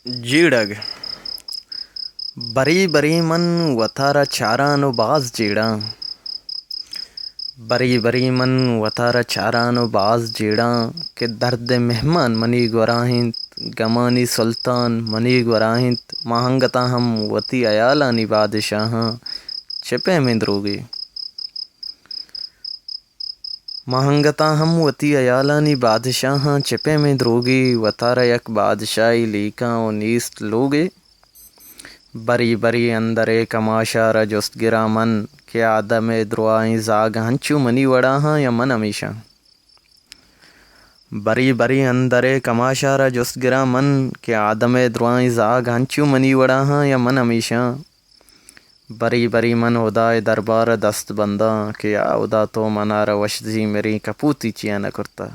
جیڑگ بری بری من وتارا چارانو باز جیڑاں بری بری من وتارا چارانو باز جیڑاں کہ درد مہمان منی گوراہنت گمانی سلطان منی گوراہنت ماہنگتا ہم وتی عیالانی بادشاہاں چپے میں دروگے ماہنگتا ہم وتی عیالانی بادشاہاں چپے میں دروگے وتارا یک بادشاہی لیکاں و نیست لوگے بری بری اندرے کماشارہ جست گرا من کہ آدم دروائیں زاگ ہنچو منی وڑاہاں یا من ہمیشہ بری بری اندرے کماشارہ جست گرا من کہ آدم دروائیں زاگ ہنچو منی وڑاہاں یا من ہمیشہ بری بری من خدائے دربارہ دست بنداں کہ یا خدا تو منارہ وش زی مری کپوتی چیا نہ کرتا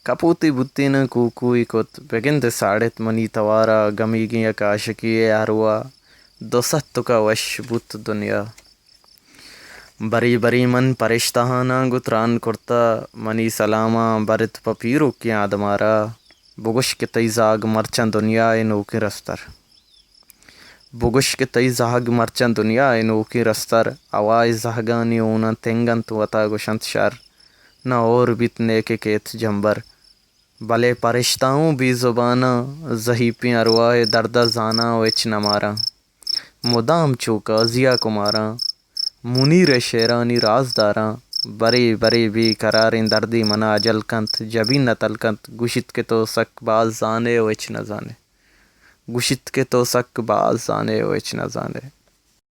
کپوتی بتی نہ کوکوئی کت بگند ساڑت منی توارا گمی گیا کاشکی ہروا دو ست کا وش بت دنیا بری بری من پرشتہانہ گتران کرتا منی سلاماں برت پپیرو کیا دمارا بگش کے تئی زاگ مرچن دنیا نوکر رستر بگش کے تئی زاگ مرچن دنیا نوکر رستر اوائے زہگانی اونا تنگنت وتا گشنت شر نہ اور بتنے کے کیت جمبر بلے پرشتاؤں بھی زبانہ زہی پی ارواہ دردہ زانا وچ نمارا مدام چوکا ضیا کماراں منیر شیرانی رازداراں بری بری بھی قراریں دردی منا اجل کنت جبی نہ تلکنت گشت کے تو سک باز زانے وچ نہ زانے گشت کے تو سک باز زانے وچ نہ زانے